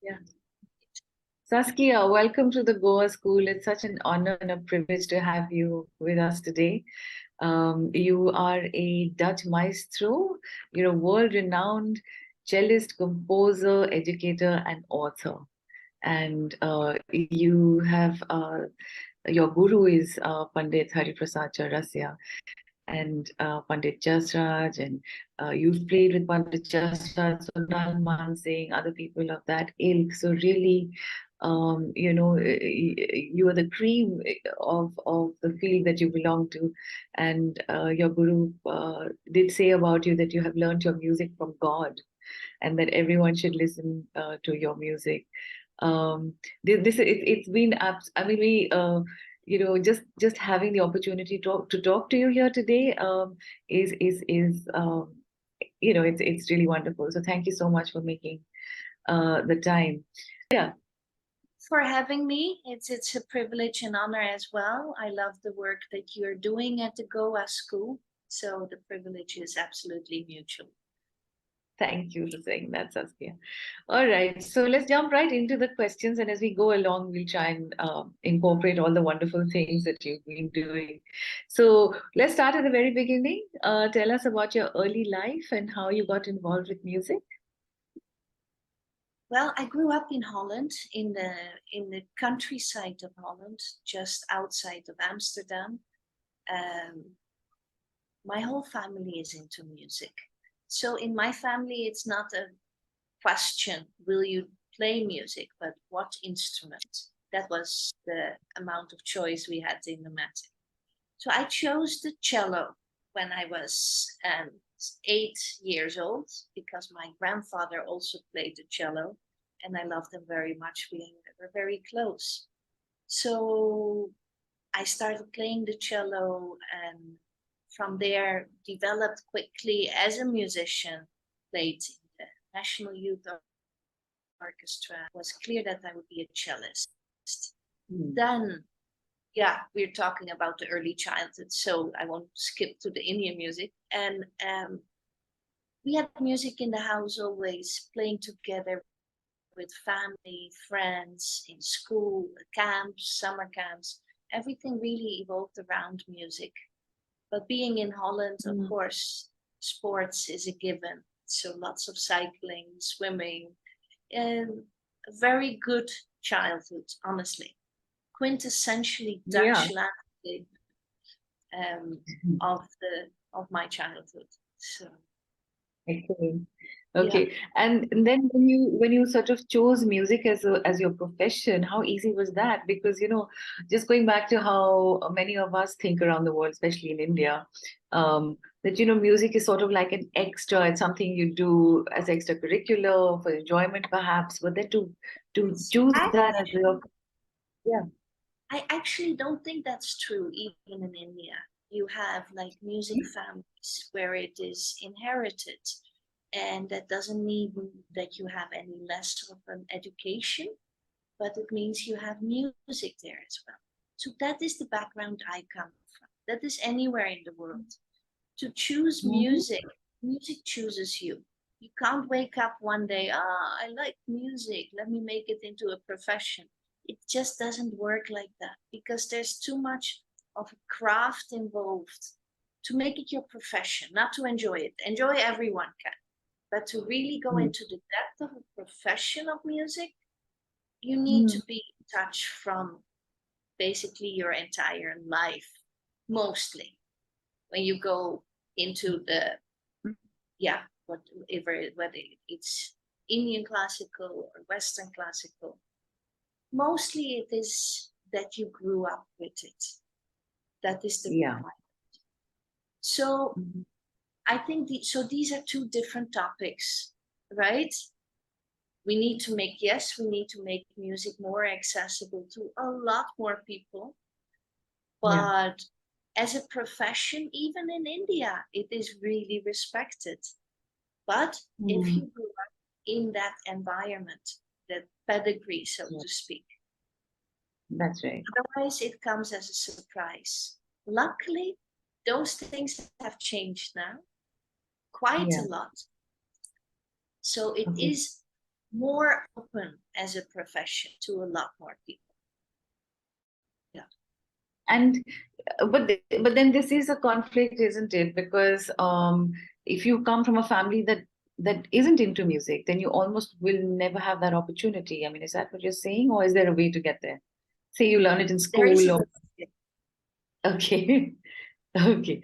Yeah. Saskia, welcome to the Goa School. It's such an honor and a privilege to have you with us today. You are a Dutch maestro. You're a world-renowned cellist, composer, educator, and author. And you have your guru is Pandit Hariprasad Chaurasia and Pandit Jasraj, and you've played with Pandit Jasraj, Sonal Man Singh, other people of that ilk. So really, you are the cream of the field that you belong to, and your guru did say about you that you have learned your music from God, and that everyone should listen to your music. It's been I mean we just having the opportunity to talk to you here today is it's really wonderful. So thank you so much for making the time. Yeah. For having me. It's a privilege and honor as well. I love the work that you're doing at the Goa School, so the privilege is absolutely mutual. Thank you for saying that, Saskia. All right, so let's jump right into the questions, and as we go along, we'll try and incorporate all the wonderful things that you've been doing. So let's start at the very beginning. Tell us about your early life and how you got involved with music. Well, I grew up in Holland, in the countryside of Holland, just outside of Amsterdam. My whole family is into music. So in my family, it's not a question, will you play music, but what instrument? That was the amount of choice we had in the matter. So I chose the cello when I was 8 years old, because my grandfather also played the cello and I loved him very much. We were very close. So I started playing the cello and from there developed quickly as a musician, played in the National Youth Orchestra. It was clear that I would be a cellist. Then, yeah, we're talking about the early childhood, so I won't skip to the Indian music. And we had music in the house always, playing together with family, friends, in school, camps, summer camps. Everything really evolved around music. But being in Holland, of course, sports is a given. So lots of cycling, swimming, and a very good childhood, honestly. Quintessentially Dutch landscape of my childhood. So excellent. Okay. Yeah. And then when you sort of chose music as your profession, how easy was that? Because just going back to how many of us think around the world, especially in India, that music is sort of like an extra. It's something you do as extracurricular for enjoyment, perhaps. But then to choose that as your I actually don't think that's true, even in India. You have like music families where it is inherited, and that doesn't mean that you have any less of an education, but it means you have music there as well. So that is the background I come from. That is anywhere in the world. To choose music, music chooses you. You can't wake up one day, I like music, let me make it into a profession. It just doesn't work like that, because there's too much of a craft involved to make it your profession, not to enjoy it. Enjoy everyone can. But to really go into the depth of a profession of music, you need to be in touch from basically your entire life, mostly. When you go into the, whether it's Indian classical or Western classical, mostly it is that you grew up with it. That is the requirement. So I think these are two different topics, right? We need to make music more accessible to a lot more people. But as a profession, even in India, it is really respected. But if you grew up in that environment, that pedigree, so to speak. That's right. Otherwise, it comes as a surprise. Luckily, those things have changed now quite a lot. So it is more open as a profession to a lot more people. Yeah. And but then this is a conflict, isn't it? Because if you come from a family that isn't into music, then you almost will never have that opportunity. I mean, is that what you're saying, or is there a way to get there? Say you learn it in There is school, or okay. Okay,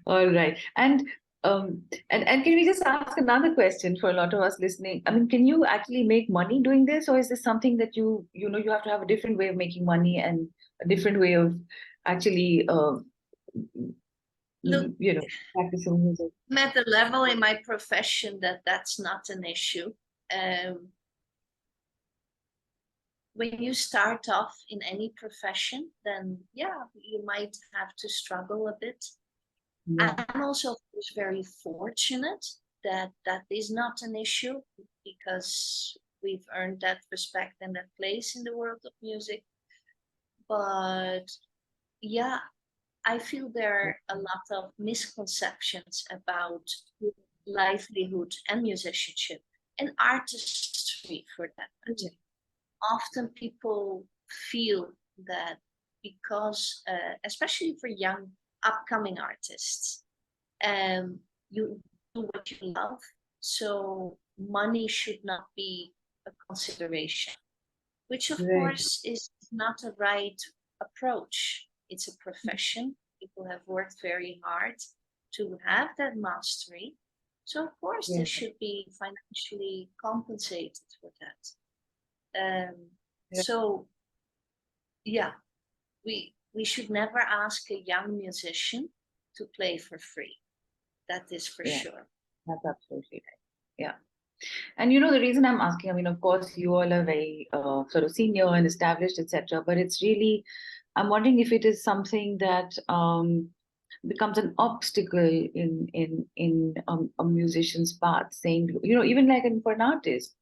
all right. And can we just ask another question for a lot of us listening? I mean, can you actually make money doing this, or is this something that you have to have a different way of making money and a different way of actually look, practicing music? I'm at the level in my profession that's not an issue. When you start off in any profession, then yeah, you might have to struggle a bit. Yeah. I'm also, of course, very fortunate that that is not an issue because we've earned that respect and that place in the world of music. But yeah, I feel there are a lot of misconceptions about livelihood and musicianship and artistry for that matter. Often people feel that because, especially for young upcoming artists, you do what you love, so money should not be a consideration, which of Right. course is not a right approach. It's a profession. People have worked very hard to have that mastery. So of course they Yeah. should be financially compensated for that. Yeah. So yeah, we should never ask a young musician to play for free. That is for Yeah. sure. That's absolutely right. Yeah. And the reason I'm asking, I mean, of course, you all are very sort of senior and established, etc. But it's really, I'm wondering if it is something that becomes an obstacle in a musician's path. Saying, even like for an artist,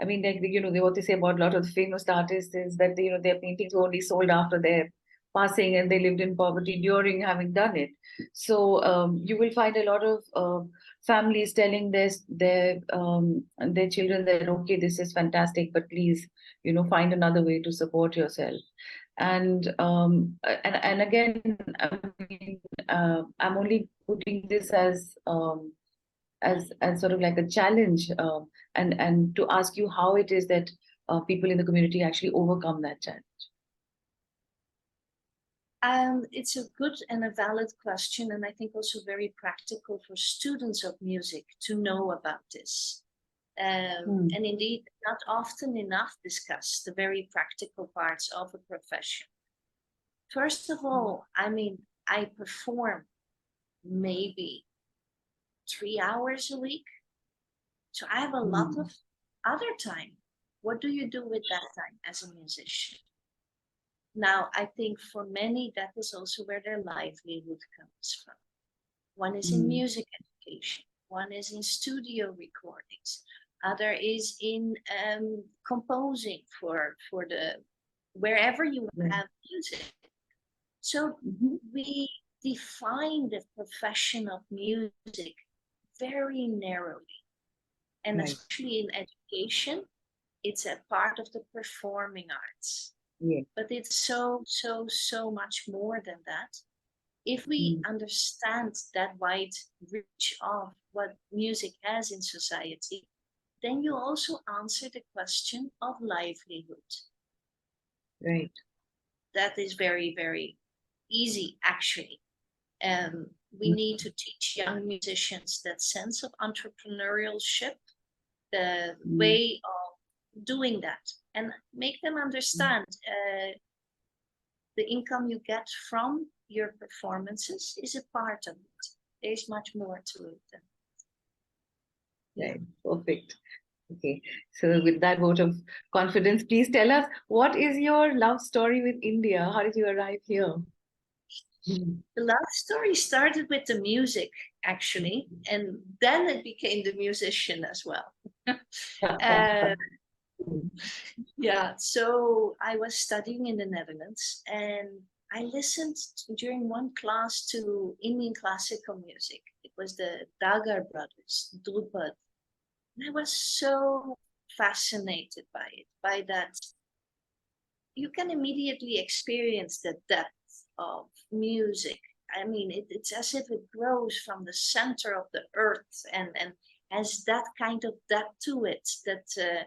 I mean, like what they say about a lot of the famous artists is that their paintings were only sold after their passing, and they lived in poverty during having done it. So you will find a lot of families telling their children that, okay, this is fantastic, but please, find another way to support yourself. And again, I mean, I'm only putting this as sort of like a challenge, and to ask you how it is that people in the community actually overcome that challenge. It's a good and a valid question, and I think also very practical for students of music to know about this. And indeed, not often enough discussed the very practical parts of a profession. First of all, I mean, I perform maybe 3 hours a week. So I have a lot of other time. What do you do with that time as a musician? Now, I think for many, that is also where their livelihood comes from. One is in music education, one is in studio recordings, other is in composing for the wherever you have music. So we define the profession of music very narrowly. And especially in education, it's a part of the performing arts. Yeah. But it's so much more than that. If we understand that wide reach of what music has in society, then you also answer the question of livelihood. Right. That is very, very easy, actually. We need to teach young musicians that sense of entrepreneurship, the way of doing that, and make them understand the income you get from your performances is a part of it. There's much more to it. Right. Perfect. Okay. So with that vote of confidence, please tell us, what is your love story with India? How did you arrive here? The love story started with the music, actually, and then it became the musician as well. Yeah, so I was studying in the Netherlands, and I listened during one class to Indian classical music. It was the Dagar brothers, Drupad. And I was so fascinated by it, by that you can immediately experience the depth of music. I mean, it's as if it grows from the center of the earth and has that kind of depth to it that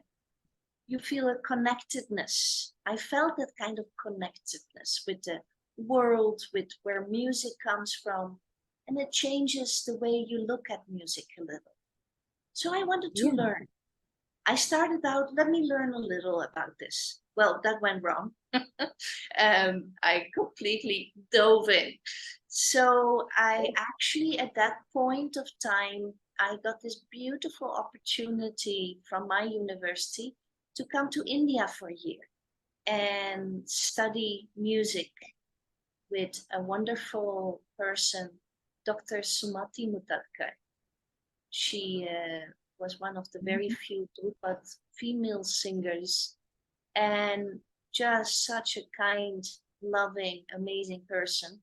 you feel a connectedness. I felt that kind of connectedness with the world, with where music comes from, and it changes the way you look at music a little. So I wanted to learn. I started out, let me learn a little about this. Well, that went wrong. I completely dove in. So I actually, at that point of time, I got this beautiful opportunity from my university to come to India for a year and study music with a wonderful person, Dr. Sumati Mutadkar. She was one of the very few Drupad female singers and just such a kind, loving, amazing person.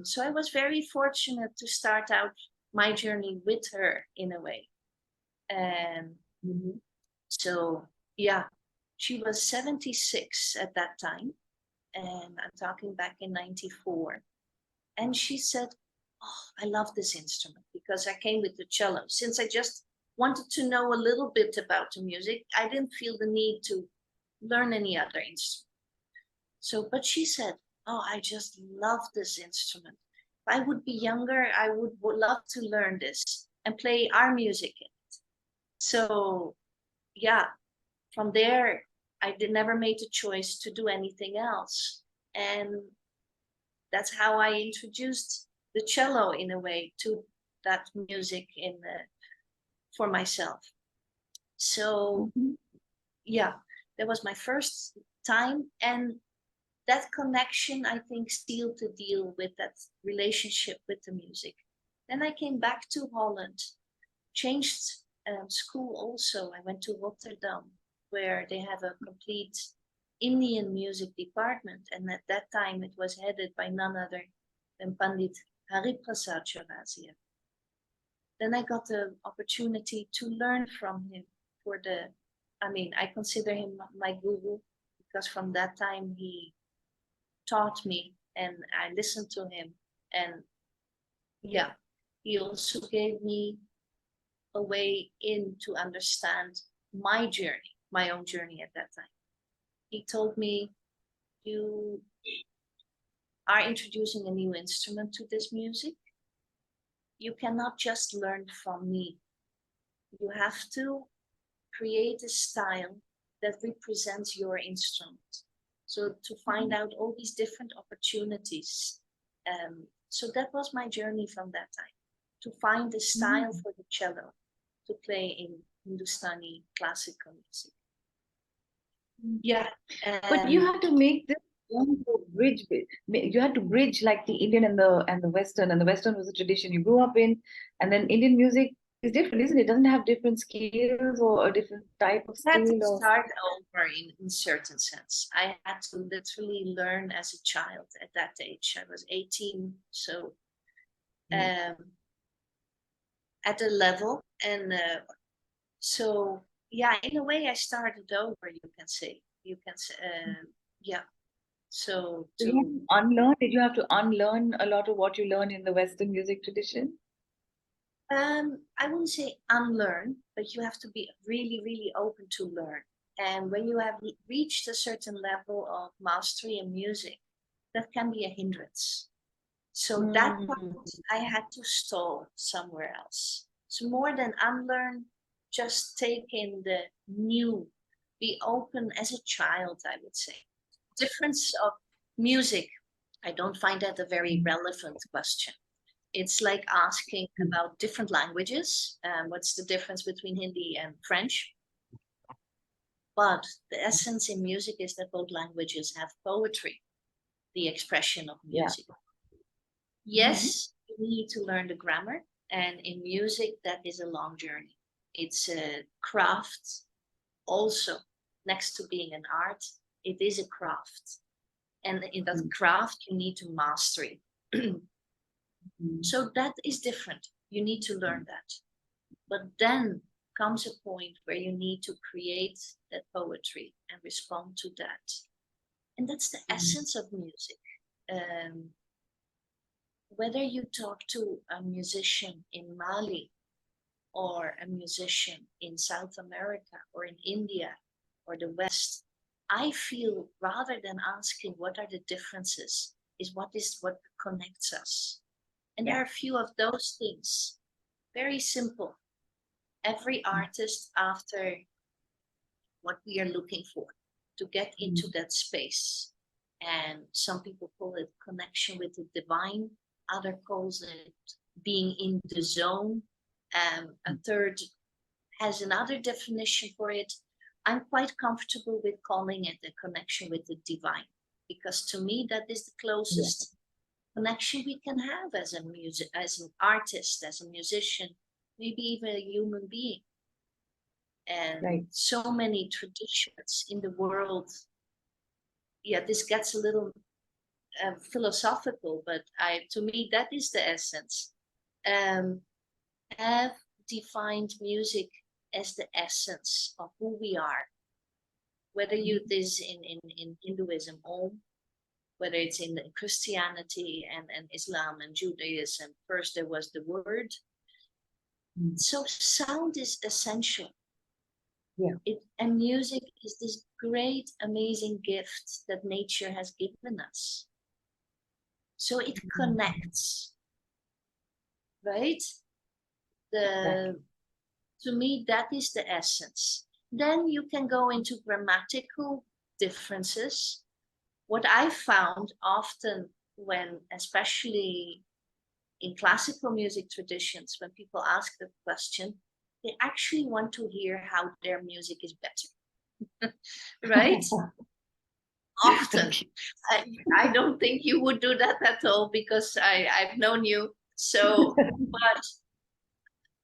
So I was very fortunate to start out my journey with her in a way. So yeah, she was 76 at that time, and I'm talking back in 94. And she said, oh, I love this instrument, because I came with the cello. Since I just wanted to know a little bit about the music, I didn't feel the need to learn any other instrument. So, but she said, oh, I just love this instrument. If I would be younger, I would love to learn this and play our music in it. So yeah, from there, I never made the choice to do anything else. And that's how I introduced the cello in a way to that music for myself. So yeah, that was my first time, and that connection, I think, sealed the deal with that relationship with the music. Then I came back to Holland, changed school also. I went to Rotterdam, where they have a complete Indian music department, and at that time it was headed by none other than Pandit Hariprasad Chaurasia. Then I got the opportunity to learn from him I consider him my guru, because from that time he taught me and I listened to him. And yeah, he also gave me a way in to understand my journey, my own journey at that time. He told me, you are introducing a new instrument to this music. You cannot just learn from me. You have to create a style that represents your instrument. So to find out all these different opportunities. So that was my journey from that time, to find the style for the cello, to play in Hindustani classical music. Yeah. But you had to make this bridge. You had to bridge like the Indian and the Western, and the Western was a tradition you grew up in, and then Indian music is different, isn't it? It doesn't have different scales or a different type of I had scale. to start over in certain sense. I had to literally learn as a child at that age. I was 18, so at a level, and so yeah, in a way I started over, you can say. Yeah. So you unlearn, did you have to unlearn a lot of what you learned in the Western music tradition? I wouldn't say unlearn, but you have to be really, really open to learn. And when you have reached a certain level of mastery in music, that can be a hindrance. So that part I had to stall somewhere else. So more than unlearn, just take in the new, be open as a child, I would say. Difference of music, I don't find that a very relevant question. It's like asking about different languages. What's the difference between Hindi and French? But the essence in music is that both languages have poetry, the expression of music. Yes, you need to learn the grammar. And in music, that is a long journey. It's a craft. Also, next to being an art, it is a craft. And in that craft, you need to master it. So that is different. You need to learn that. But then comes a point where you need to create that poetry and respond to that. And that's the essence of music. Whether you talk to a musician in Mali or a musician in South America or in India or the West, I feel rather than asking what are the differences, is what connects us. And there are a few of those things. Very simple. Every artist after what we are looking for to get into that space. And some people call it connection with the divine, other calls it being in the zone. A third has another definition for it. I'm quite comfortable with calling it a connection with the divine, because to me that is the closest connection we can have as an artist, as a musician, maybe even a human being. And so many traditions in the world. Yeah, this gets a little philosophical, but to me that is the essence. Have defined music as the essence of who we are. Whether this in Hinduism, whether it's in Christianity and Islam and Judaism, first there was the word. So sound is essential. And music is this great, amazing gift that nature has given us. So it connects, right? To me, that is the essence. Then you can go into grammatical differences. What I found often when, especially in classical music traditions, when people ask the question, they actually want to hear how their music is better, right? Often. I don't think you would do that at all, because I've known you. So, but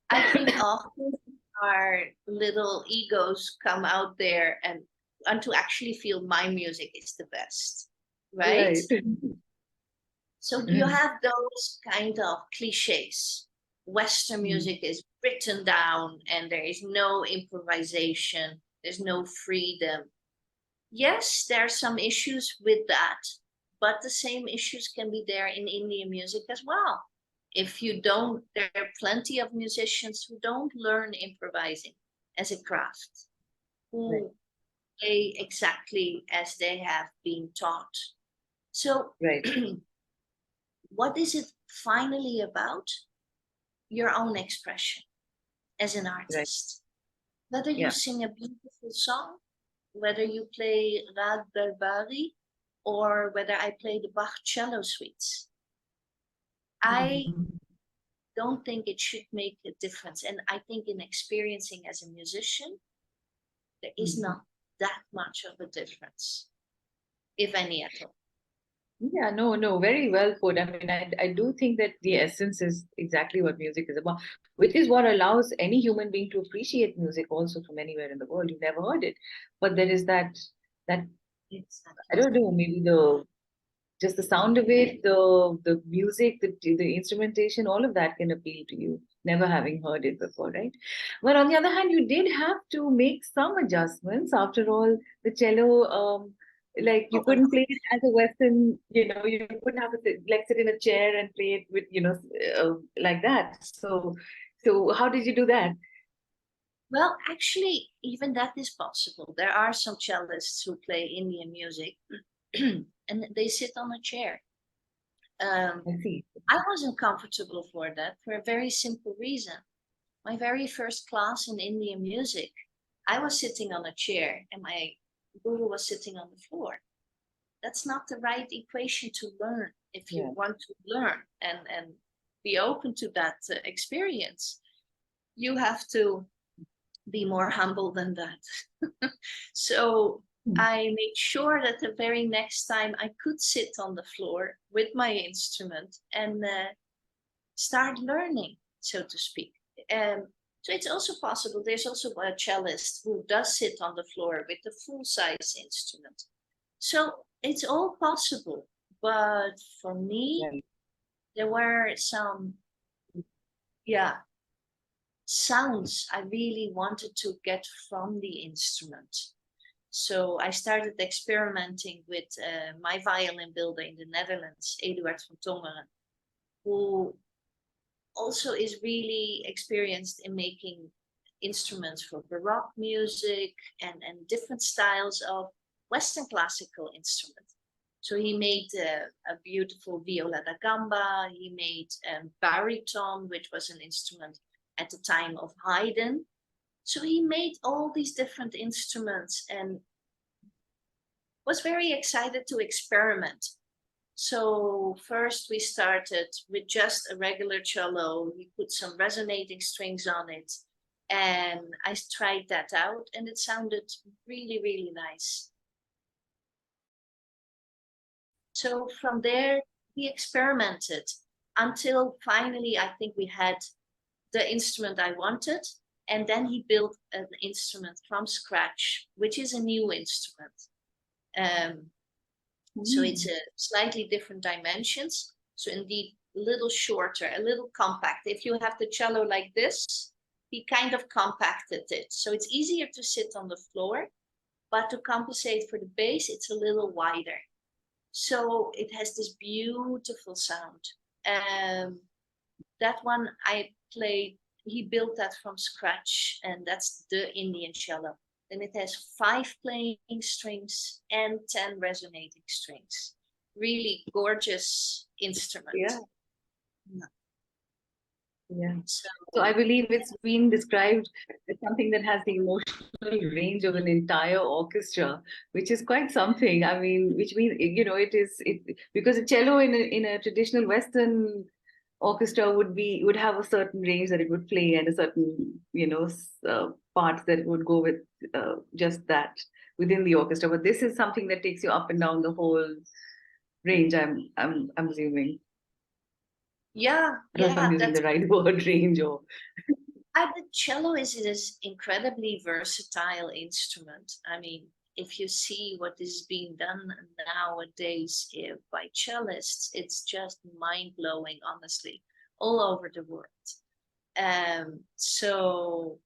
I think often our little egos come out there and want to actually feel my music is the best, right? So you have those kind of cliches. Western music is written down and there is no improvisation, there's no freedom. Yes, there are some issues with that, but the same issues can be there in Indian music as well. If you don't, there are plenty of musicians who don't learn improvising as a craft, who play exactly as they have been taught. So what is it finally about? Your own expression as an artist. Whether you sing a beautiful song, whether you play Rag Darbari, or whether I play the Bach cello suites. I don't think it should make a difference. And I think in experiencing as a musician, there is not that much of a difference, if any at all. Yeah, no, very well put. I mean, I do think that the essence is exactly what music is about, which is what allows any human being to appreciate music also from anywhere in the world. You've never heard it, but there is that I don't know, maybe just the sound of it, the music, the instrumentation, all of that can appeal to you, never having heard it before, right? But on the other hand, you did have to make some adjustments. After all, the cello, like you couldn't play it as a Western, you couldn't have to sit in a chair and play it with, like that. So how did you do that? Well, actually, even that is possible. There are some cellists who play Indian music and they sit on a chair. I see. I wasn't comfortable for that for a very simple reason. My very first class in Indian music, I was sitting on a chair and my guru was sitting on the floor. That's not the right equation to learn if you want to learn and be open to that experience. You have to be more humble than that. So I made sure that the very next time I could sit on the floor with my instrument and start learning, so to speak. So it's also possible. There's also a cellist who does sit on the floor with the full-size instrument. So it's all possible. But for me, there were some, sounds I really wanted to get from the instrument. So I started experimenting with my violin builder in the Netherlands, Eduard van Tongeren, who also is really experienced in making instruments for Baroque music and different styles of Western classical instruments. So he made a beautiful viola da gamba, he made baritone, which was an instrument at the time of Haydn. So he made all these different instruments and was very excited to experiment. So first we started with just a regular cello. We put some resonating strings on it, and I tried that out, and it sounded really, really nice. So from there, we experimented until finally, I think we had the instrument I wanted. And then he built an instrument from scratch, which is a new instrument. So it's a slightly different dimensions. So indeed, a little shorter, a little compact. If you have the cello like this, he kind of compacted it. So it's easier to sit on the floor, but to compensate for the bass, it's a little wider. So it has this beautiful sound. That one I played, he built that from scratch, and that's the Indian cello. Then it has 5 playing strings and 10 resonating strings. Really gorgeous instrument. Yeah. Yeah. So I believe it's been described as something that has the emotional range of an entire orchestra, which is quite something. I mean, which means, you know, it because a cello in a traditional Western orchestra would have a certain range that it would play, and a certain, you know, parts that would go with just that within the orchestra. But this is something that takes you up and down the whole range. I'm assuming. Yeah, I don't know if I'm using the right word, range or. The cello is an incredibly versatile instrument. I mean, if you see what is being done nowadays by cellists, it's just mind-blowing, honestly, all over the world. So,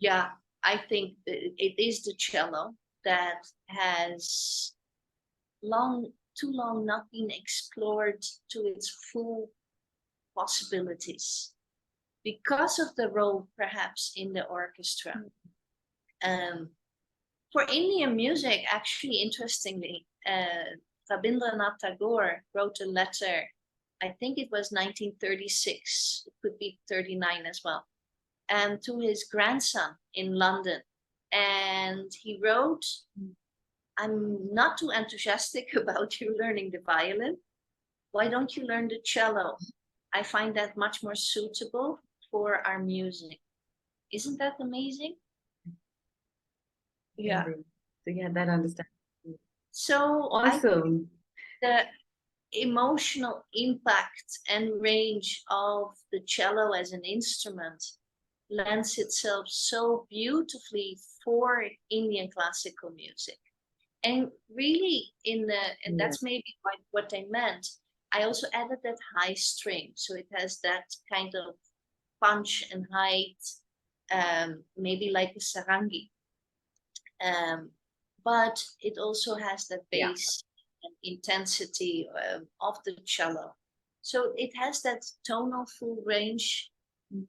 yeah, I think it is the cello that has too long not been explored to its full possibilities because of the role perhaps in the orchestra. For Indian music, actually, interestingly, Rabindranath Tagore wrote a letter, I think it was 1936, it could be 39 as well, and to his grandson in London. And he wrote, I'm not too enthusiastic about you learning the violin. Why don't you learn the cello? I find that much more suitable for our music. Isn't that amazing? Yeah. So yeah, that understanding. So awesome. The emotional impact and range of the cello as an instrument lends itself so beautifully for Indian classical music. And really and that's maybe what I meant. I also added that high string. So it has that kind of punch and height, maybe like a sarangi. But it also has that bass and intensity of the cello. So it has that tonal full range,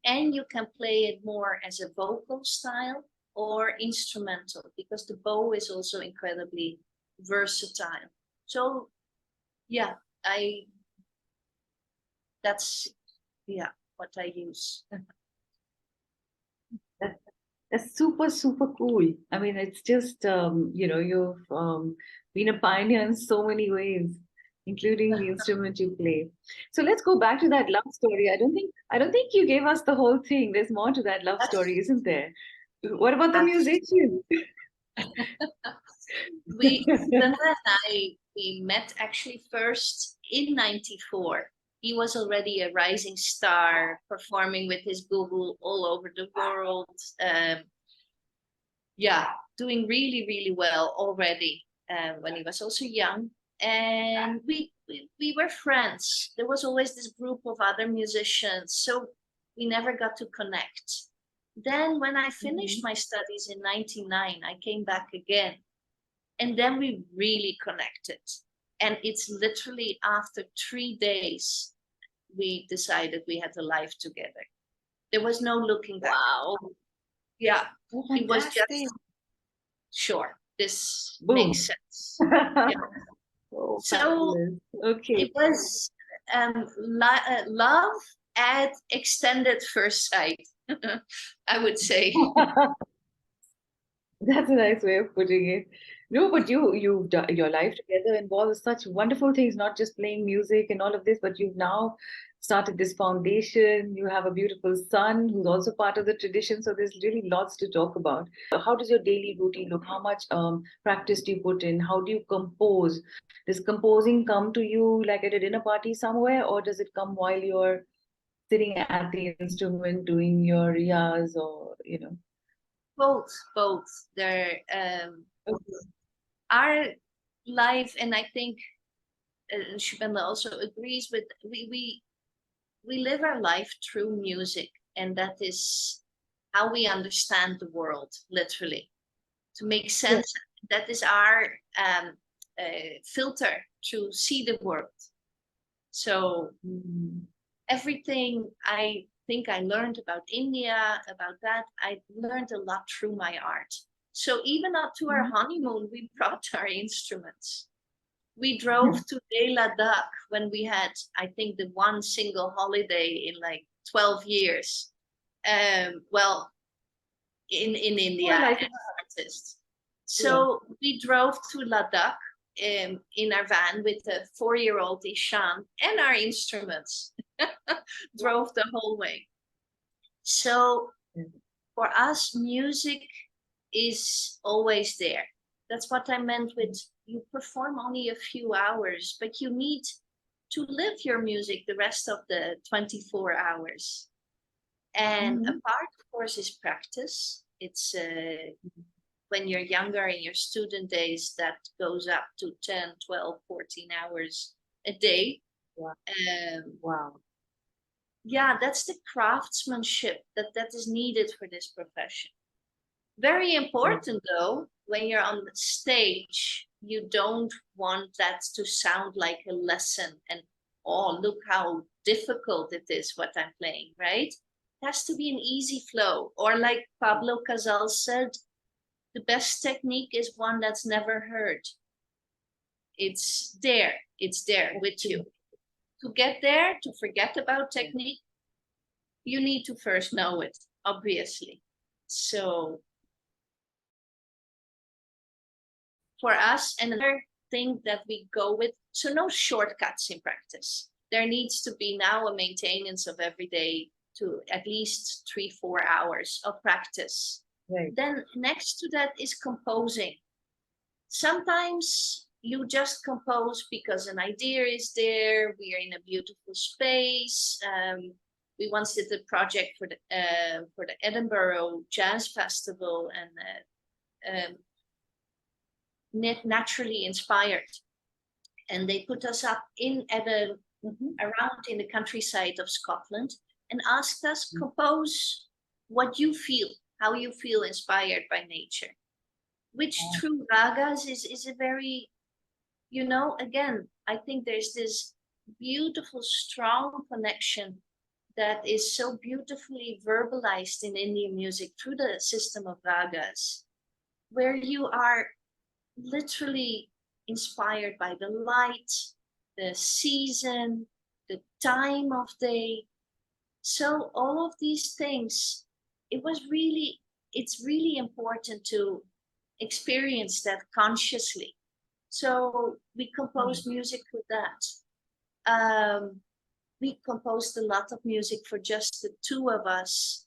and you can play it more as a vocal style or instrumental, because the bow is also incredibly versatile. So yeah, that's what I use. That's super, super cool. I mean, it's just, you know, you've been a pioneer in so many ways, including the instrument you play. So let's go back to that love story. I don't think you gave us the whole thing. There's more to that love story, isn't there? What about the musician? Shubhendra and we met actually first in '94. He was already a rising star, performing with his boo-boo all over the world. Doing really, really well already when he was also young. And we were friends. There was always this group of other musicians. So we never got to connect. Then when I finished my studies in 99, I came back again. And then we really connected. And it's literally after 3 days, we decided we had a life together. There was no looking back. Wow. Yeah. Oh, It was just, fantastic. sure, this Boom. makes sense. Yeah. Oh, So fabulous. Okay. it was love at extended first sight, I would say. That's a nice way of putting it. No, but you've done your life together involves such wonderful things, not just playing music and all of this, but you've now started this foundation. You have a beautiful son who's also part of the tradition. So there's really lots to talk about. How does your daily routine look? How much practice do you put in? How do you compose? Does composing come to you like at a dinner party somewhere, or does it come while you're sitting at the instrument doing your riyas or, you know? Both. There our life, and I think Shubhendra also agrees with, we live our life through music, and that is how we understand the world, literally, to make sense. Yeah. That is our filter to see the world. So everything I think I learned about India, about that, I learned a lot through my art. So even up to our honeymoon, we brought our instruments. We drove to Ladakh when we had, I think, the one single holiday in like 12 years. Well, in India as an artist. So we drove to Ladakh in our van with a 4-year-old Ishaan and our instruments. Drove the whole way. So for us, music is always there. That's what I meant with, you perform only a few hours, but you need to live your music the rest of the 24 hours. And a part, of course, is practice. It's when you're younger in your student days, that goes up to 10, 12, 14 hours a day. Wow. Wow. Yeah, that's the craftsmanship that is needed for this profession. Very important, though, when you're on the stage, you don't want that to sound like a lesson and, oh, look how difficult it is what I'm playing, right? It has to be an easy flow. Or like Pablo Casals said, the best technique is one that's never heard. It's there with you. To get there, to forget about technique, you need to first know it, obviously. So for us, another thing that we go with, so no shortcuts in practice. There needs to be now a maintenance of every day to at least 3-4 hours of practice. Right. Then next to that is composing. Sometimes you just compose because an idea is there. We are in a beautiful space. We once did a project for the Edinburgh Jazz Festival, and naturally inspired. And they put us up around in the countryside of Scotland and asked us, compose what you feel, how you feel inspired by nature. Which through ragas is a very, again, I think there's this beautiful, strong connection that is so beautifully verbalized in Indian music through the system of ragas, where you are literally inspired by the light, the season, the time of day. So all of these things, it's really important to experience that consciously. So we composed music with that. We composed a lot of music for just the two of us,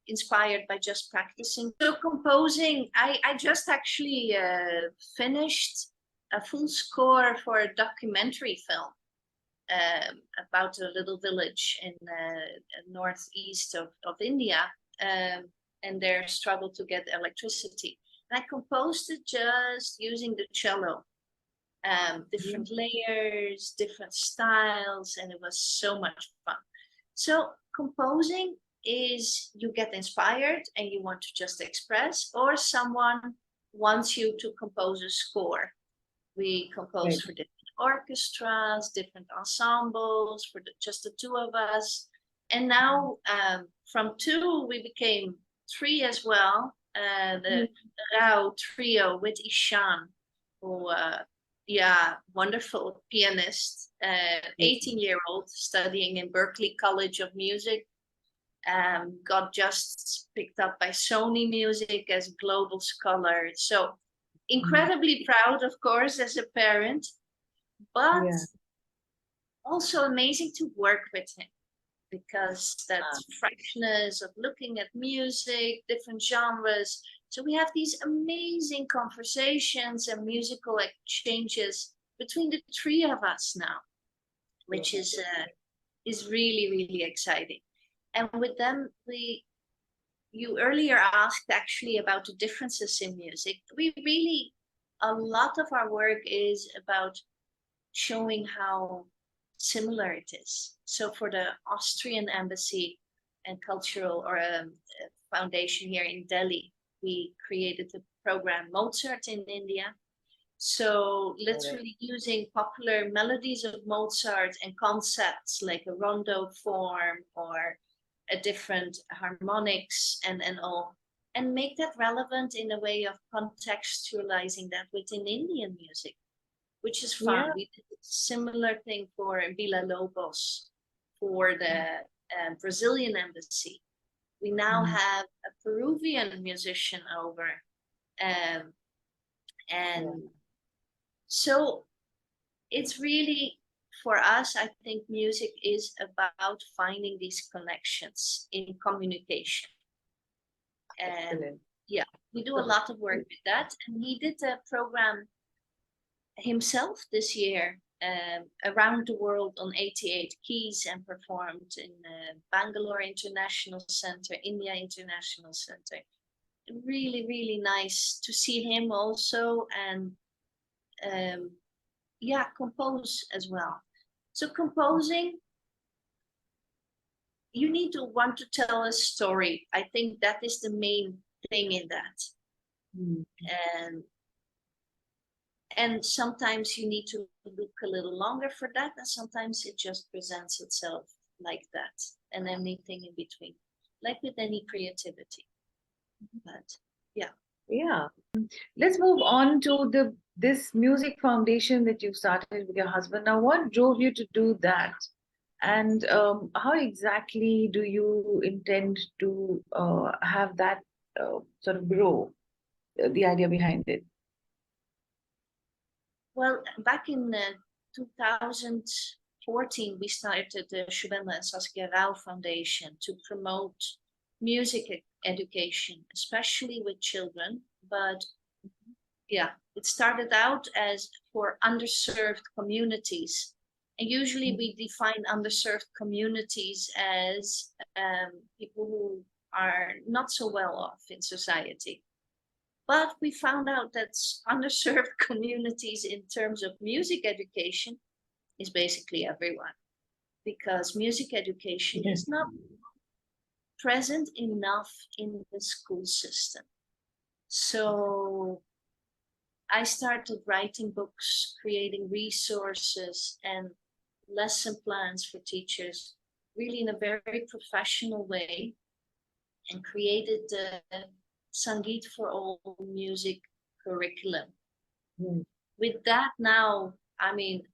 inspired by just practicing. So composing, I just actually finished a full score for a documentary film about a little village in northeast of India, and their struggle to get electricity. And I composed it just using the cello. Different layers, different styles, and it was so much fun. So composing is you get inspired and you want to just express, or someone wants you to compose a score. We compose for different orchestras, different ensembles, for just the two of us. And now from two, we became three as well. The Rao Trio with Ishaan, who, wonderful pianist, 18-year-old studying in Berklee College of Music. Got just picked up by Sony Music as global scholar. So incredibly proud, of course, as a parent, but also amazing to work with him, because that freshness of looking at music, different genres. So we have these amazing conversations and musical exchanges between the three of us now, which is really, really exciting. And with them, you earlier asked actually about the differences in music. A lot of our work is about showing how similar it is. So for the Austrian Embassy and Cultural Foundation here in Delhi, we created the program Mozart in India. So literally using popular melodies of Mozart and concepts like a rondo form or a different harmonics and all, and make that relevant in a way of contextualizing that within Indian music, which is fun. We did a similar thing for Villa Lobos, for the Brazilian embassy. We now have a Peruvian musician over. So it's really, for us, I think music is about finding these connections in communication. And we do a lot of work with that. And he did a program himself this year around the world on 88 keys and performed in Bangalore International Center, India International Center. Really, really nice to see him also, and compose as well. So composing, you need to want to tell a story. I think that is the main thing in that. And sometimes you need to look a little longer for that, and sometimes it just presents itself like that, and anything in between, like with any creativity. But let's move on to this music foundation that you've started with your husband. Now, what drove you to do that, and how exactly do you intend to have that sort of grow, the idea behind it? Well, back in 2014, we started the Shubhendra Saskia Rao Foundation to promote music education, especially with children. But it started out as for underserved communities. And usually we define underserved communities as people who are not so well off in society. But we found out that underserved communities in terms of music education is basically everyone, because music education is not present enough in the school system. So I started writing books, creating resources and lesson plans for teachers, really in a very professional way, and created the Sangeet for All music curriculum. With that now, I mean,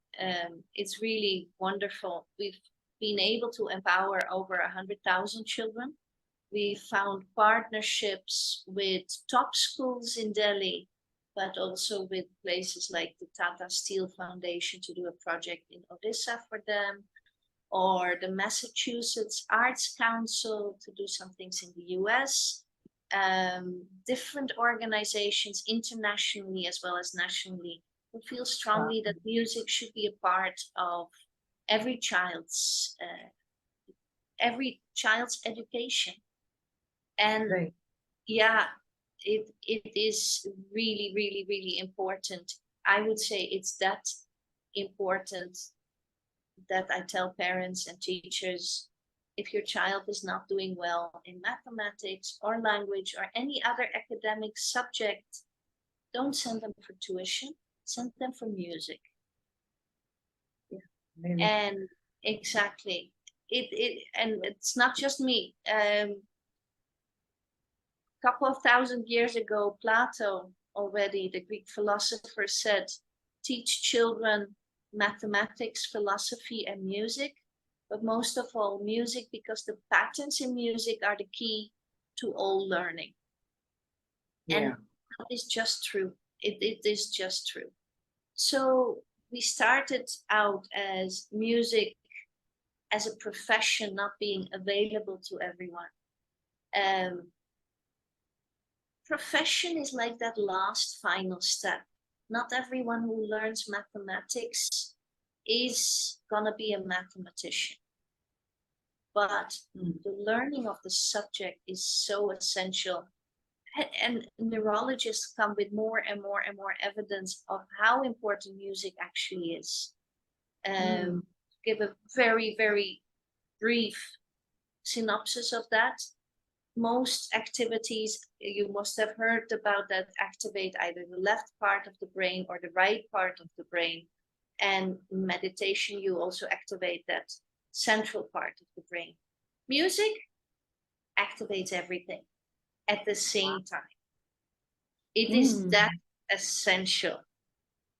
it's really wonderful. We've been able to empower over 100,000 children. We found partnerships with top schools in Delhi, but also with places like the Tata Steel Foundation to do a project in Odisha for them, or the Massachusetts Arts Council to do some things in the US. Different organizations internationally as well as nationally who feel strongly that music should be a part of every child's education. And it is really, really, really important. I would say it's that important that I tell parents and teachers, if your child is not doing well in mathematics or language or any other academic subject, don't send them for tuition, send them for music. Yeah, really. And exactly, and it's not just me. Couple of thousand years ago, Plato already, the Greek philosopher, said, teach children mathematics, philosophy, and music, but most of all music, because the patterns in music are the key to all learning. Yeah. And that is just true. It is just true. So we started out as music as a profession not being available to everyone. Profession is like that last final step. Not everyone who learns mathematics is gonna be a mathematician. But the learning of the subject is so essential. And neurologists come with more and more and more evidence of how important music actually is. Give a very, very brief synopsis of that. Most activities, you must have heard about that, activate either the left part of the brain or the right part of the brain. And meditation, you also activate that central part of the brain. Music activates everything at the same time. It is that essential.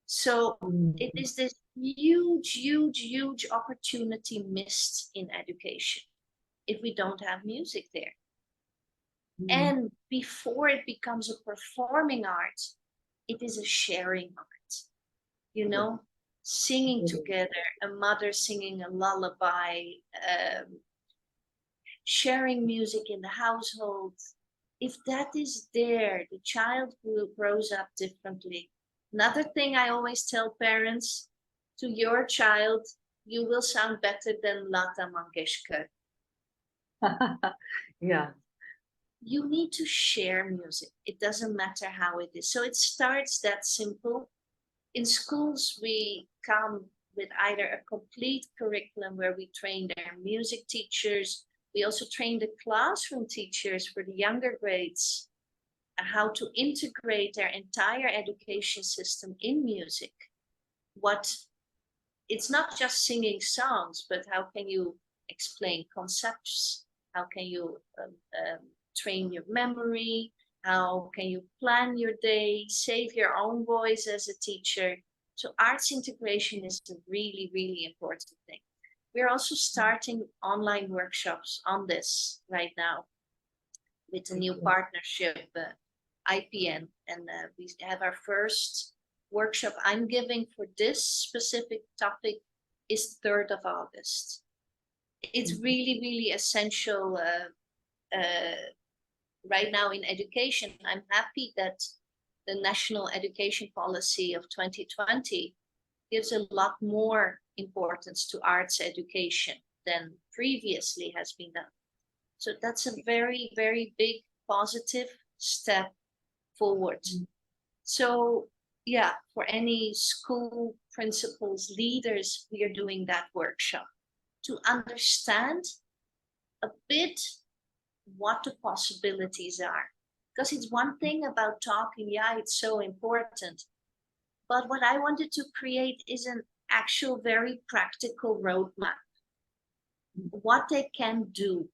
So it is this huge, huge, huge opportunity missed in education if we don't have music there. And before it becomes a performing art, it is a sharing art. You know, singing together, a mother singing a lullaby, sharing music in the household. If that is there, the child grows up differently. Another thing I always tell parents, to your child, you will sound better than Lata Mangeshkar. Yeah. You need to share music. It doesn't matter how it is. So it starts that simple. In schools, we come with either a complete curriculum where we train their music teachers. We also train the classroom teachers for the younger grades how to integrate their entire education system in music. It's not just singing songs, but how can you explain concepts? How can you train your memory? How can you plan your day, save your own voice as a teacher? So arts integration is a really, really important thing. We're also starting online workshops on this right now with a new partnership, IPN, and we have our first workshop I'm giving for this specific topic is 3rd of August. It's really, really essential right now in education. I'm happy that the National Education Policy of 2020 gives a lot more importance to arts education than previously has been done. So that's a very, very big positive step forward. So yeah, for any school principals, leaders, we are doing that workshop to understand a bit what the possibilities are. Because it's one thing about talking, yeah, it's so important. But what I wanted to create is an actual very practical roadmap. What they can do.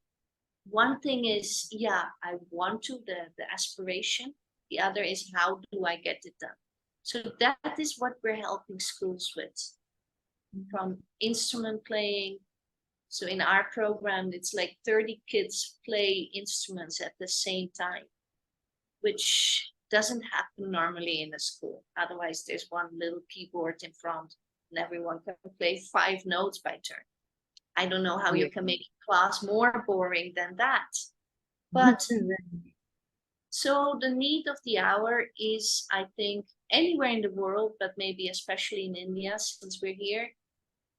One thing is, yeah, I want to, the aspiration. The other is, how do I get it done? So that is what we're helping schools with. From instrument playing. So in our program, it's like 30 kids play instruments at the same time, which doesn't happen normally in a school. Otherwise, there's one little keyboard in front and everyone can play 5 notes by turn. I don't know how you can make class more boring than that. But so the need of the hour is, I think, anywhere in the world, but maybe especially in India, since we're here,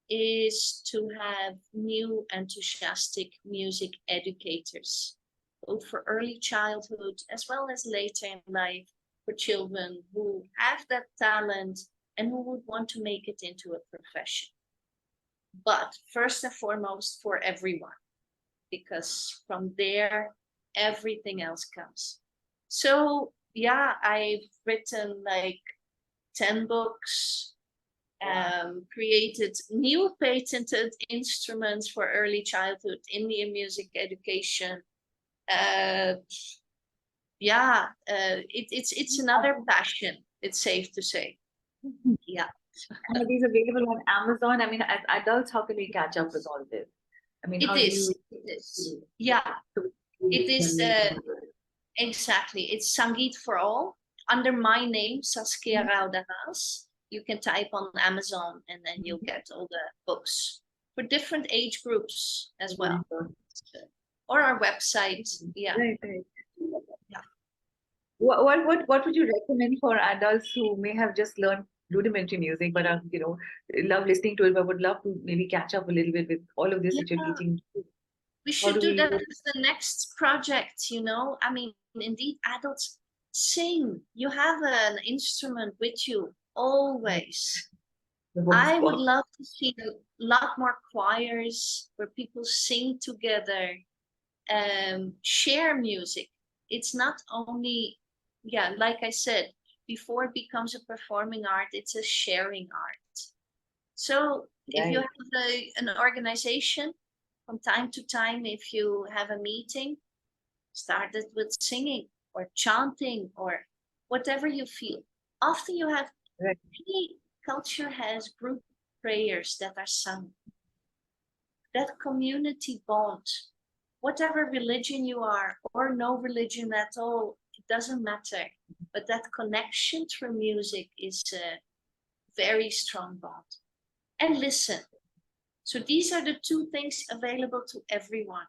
is to have new enthusiastic music educators, both for early childhood as well as later in life, for children who have that talent and who would want to make it into a profession. But first and foremost, for everyone. because from there, everything else comes. So yeah, I've written like 10 books, created new patented instruments for early childhood Indian music education. It's another passion, it's safe to say. Yeah. And are these available on Amazon? I mean, as adults, how can we catch up with all this? I mean, It how do is. you? It is. Yeah, it is. Exactly. It's Sangeet for All under my name, Saskia Rao-de Haas. You can type on Amazon and then you'll get all the books for different age groups as well. Or our website. Yeah. Right, right. Yeah. What would you recommend for adults who may have just learned rudimentary music but are, love listening to it, but would love to maybe catch up a little bit with all of this that you're Yeah. teaching? We How should do do we? that as the next project, you know. I mean, indeed, adults sing. You have an instrument with you always. The whole I would spot. love to see a lot more choirs where people sing together, share music. It's not only, yeah, like I said, before it becomes a performing art, it's a sharing art. So if you Right. have an organization, from time to time, if you have a meeting, start it with singing or chanting or whatever you feel. Often you have, Right. any culture has group prayers that are sung. That community bond, whatever religion you are or no religion at all, it doesn't matter. But that connection through music is a very strong bond. And listen. So these are the two things available to everyone.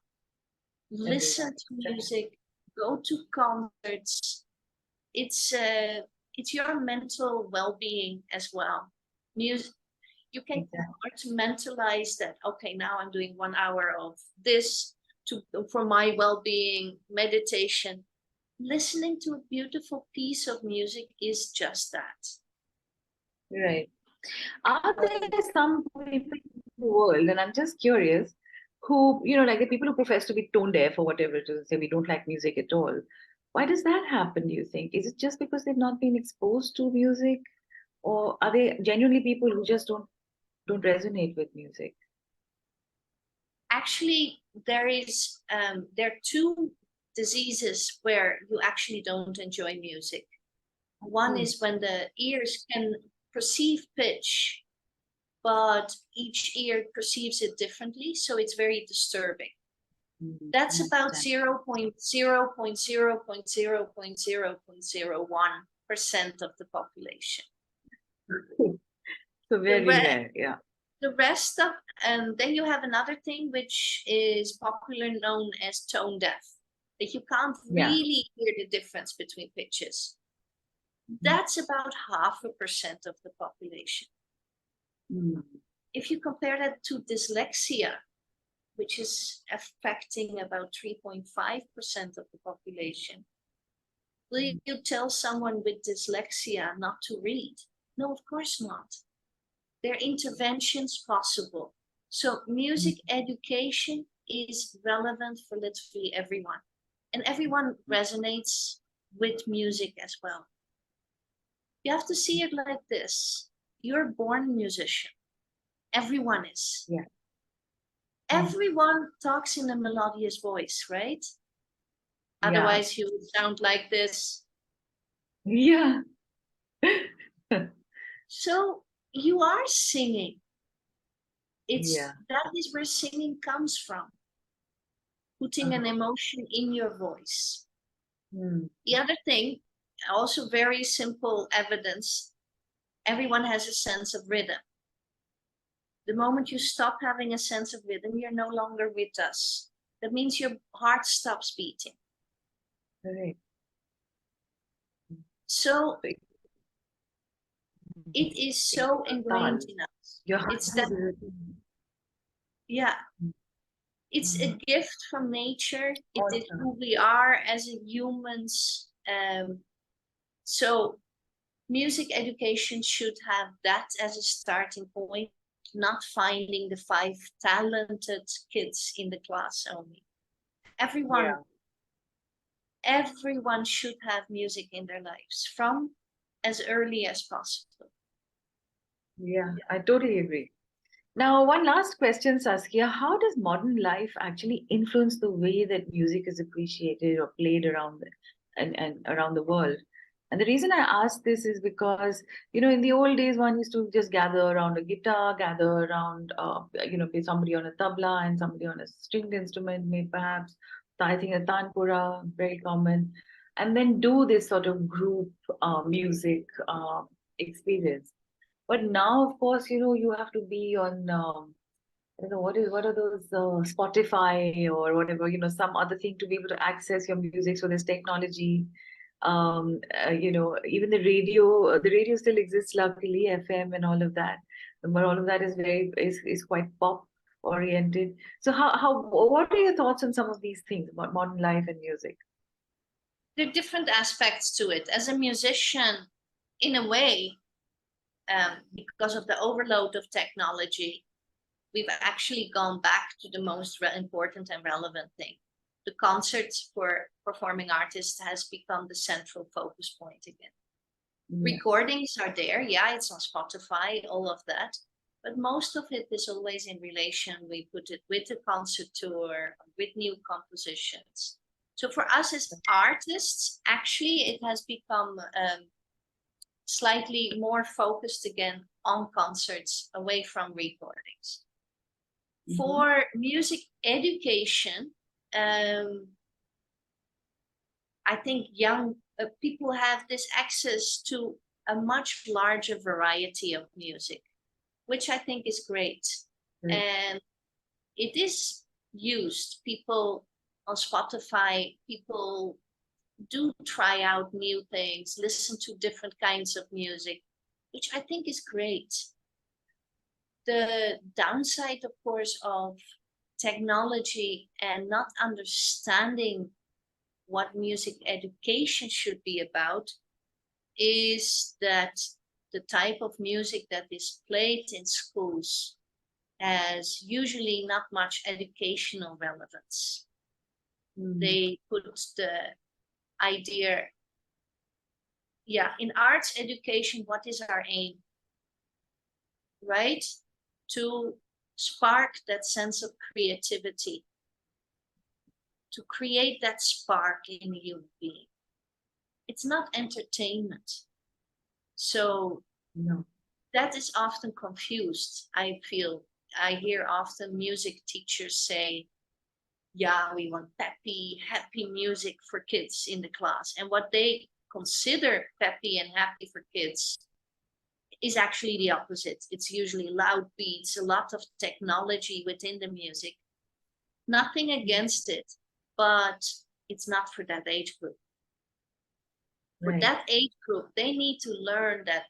Listen to music, go to concerts. It's your mental well-being as well. Music, you can compartmentalize that. Okay, now I'm doing 1 hour of this for my well-being, meditation. Listening to a beautiful piece of music is just that. Right. Are there some people in the world, and I'm just curious, who, like the people who profess to be tone deaf or whatever it is, say we don't like music at all. Why does that happen, do you think? Is it just because they've not been exposed to music? Or are they genuinely people who just don't resonate with music? Actually, there are two diseases where you actually don't enjoy music. One is when the ears can perceive pitch, but each ear perceives it differently, so it's very disturbing. That's about 0.0.0.0.0.0.01% of the population. So very rare, yeah. The rest of, and then you have another thing which is popularly known as tone deaf, that you can't really hear the difference between pitches. That's about 0.5% of the population. If you compare that to dyslexia, which is affecting about 3.5% of the population, will you tell someone with dyslexia not to read? No, of course not. There are interventions possible. So music education is relevant for literally everyone. And everyone resonates with music as well. You have to see it like this. You're a born musician. Everyone is. Yeah. Everyone talks in a melodious voice, right? Yeah. Otherwise you would sound like this. Yeah. So you are singing. Yeah. That is where singing comes from. Putting an emotion in your voice. The other thing, also very simple evidence, everyone has a sense of rhythm. The moment you stop having a sense of rhythm, you're no longer with us. That means your heart stops beating. Right. So it is so ingrained in us. It's that, yeah. It's a gift from nature. It is who we are as humans. So music education should have that as a starting point, not finding the 5 talented kids in the class only. Everyone should have music in their lives from as early as possible. Yeah, I totally agree. Now, one last question, Saskia. How does modern life actually influence the way that music is appreciated or played around and around the world? And the reason I ask this is because, in the old days, one used to just gather around a guitar, gather around, be somebody on a tabla and somebody on a stringed instrument, made perhaps, I think a tanpura, very common, and then do this sort of group music experience. But now, of course, you have to be on, I don't know, what are those, Spotify or whatever, some other thing to be able to access your music. So there's technology. Even the radio still exists, luckily, FM and all of that. But all of that is quite pop oriented. So what are your thoughts on some of these things about modern life and music? There are different aspects to it. As a musician, in a way, because of the overload of technology, we've actually gone back to the most important and relevant thing. The concerts for performing artists has become the central focus point again. Yeah. Recordings are there, it's on Spotify, all of that, but most of it is always in relation. We put it with the concert tour, with new compositions. So for us as artists, actually, it has become slightly more focused again on concerts, away from recordings. Mm-hmm. For music education, I think young people have this access to a much larger variety of music, which I think is great. Mm. And it is used. People on Spotify, people do try out new things, listen to different kinds of music, which I think is great. The downside, of course, of technology and not understanding what music education should be about is that the type of music that is played in schools has usually not much educational relevance. Mm. They put the idea, in arts education, what is our aim? Right? To spark that sense of creativity, to create that spark in a human being. It's not entertainment. So no, that is often confused, I feel. I hear often music teachers say, we want peppy, happy music for kids in the class. And what they consider peppy and happy for kids is actually the opposite. It's usually loud beats, a lot of technology within the music. Nothing against it, but it's not for that age group. Right. For that age group, they need to learn that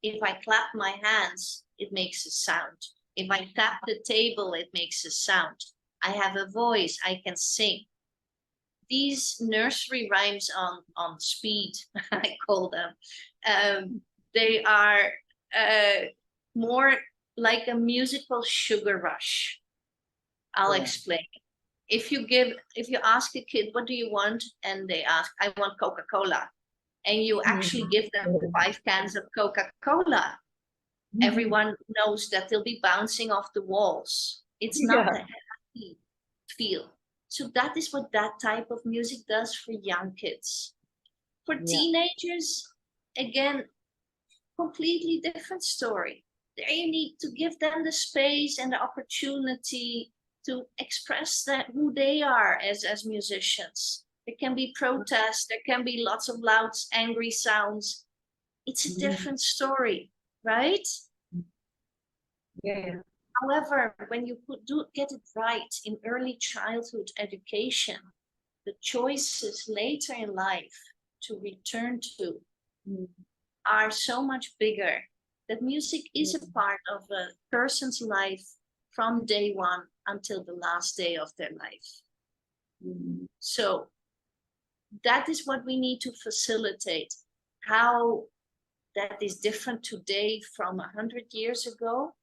if I clap my hands, it makes a sound. If I tap the table, it makes a sound. I have a voice, I can sing. These nursery rhymes on speed, I call them, they are more like a musical sugar rush. I'll explain. If you ask a kid, what do you want? And they ask, I want Coca-Cola. And you actually give them 5 cans of Coca-Cola. Everyone knows that they'll be bouncing off the walls. It's not a happy feel. So that is what that type of music does for young kids. For teenagers, again, completely different story. There you need to give them the space and the opportunity to express who they are as musicians. There can be protests, there can be lots of loud, angry sounds. It's a different story, right? Yeah. However, when you get it right in early childhood education, the choices later in life to return to are so much bigger. That music is a part of a person's life from day one until the last day of their life. So that is what we need to facilitate. How that is different today from 100 years ago,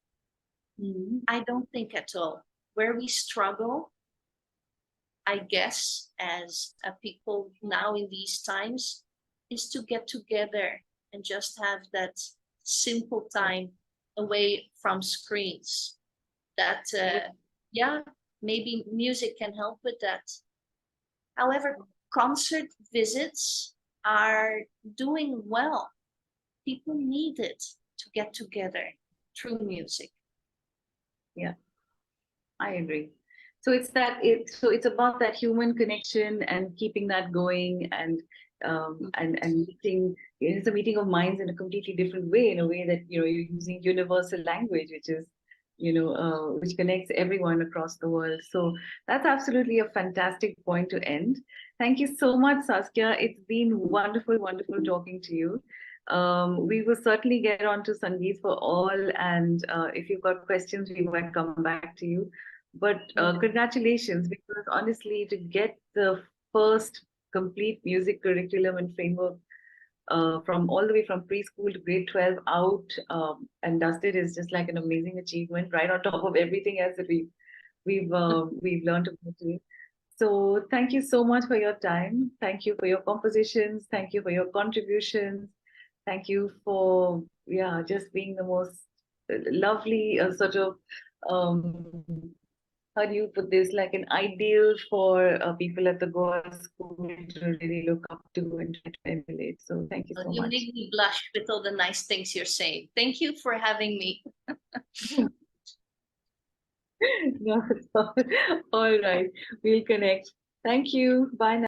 I don't think at all. Where we struggle I guess, as people now in these times, is to get together and just have that simple time away from screens. That, yeah, maybe music can help with that. However, concert visits are doing well. People need it to get together through music. Yeah, I agree. So it's about that human connection and keeping that going, and meeting. It's a meeting of minds in a completely different way, in a way that you're using universal language, which is which connects everyone across the world. So that's absolutely a fantastic point to end. Thank you so much, Saskia. It's been wonderful, wonderful talking to you. We will certainly get on to Sangeet for All, and if you've got questions, we might come back to you. But congratulations, because honestly, to get the first complete music curriculum and framework from all the way from preschool to grade 12 out and dusted is just like an amazing achievement, right on top of everything else that we've learned about you. So thank you so much for your time. Thank you for your compositions. Thank you for your contributions. Thank you for just being the most lovely sort of um, how do you put this, like an ideal for people at the Goa School to really look up to and try to emulate. So thank you so You much. make me blush with all the nice things you're saying. Thank you for having me. No, it's all right. We'll connect. Thank you. Bye now.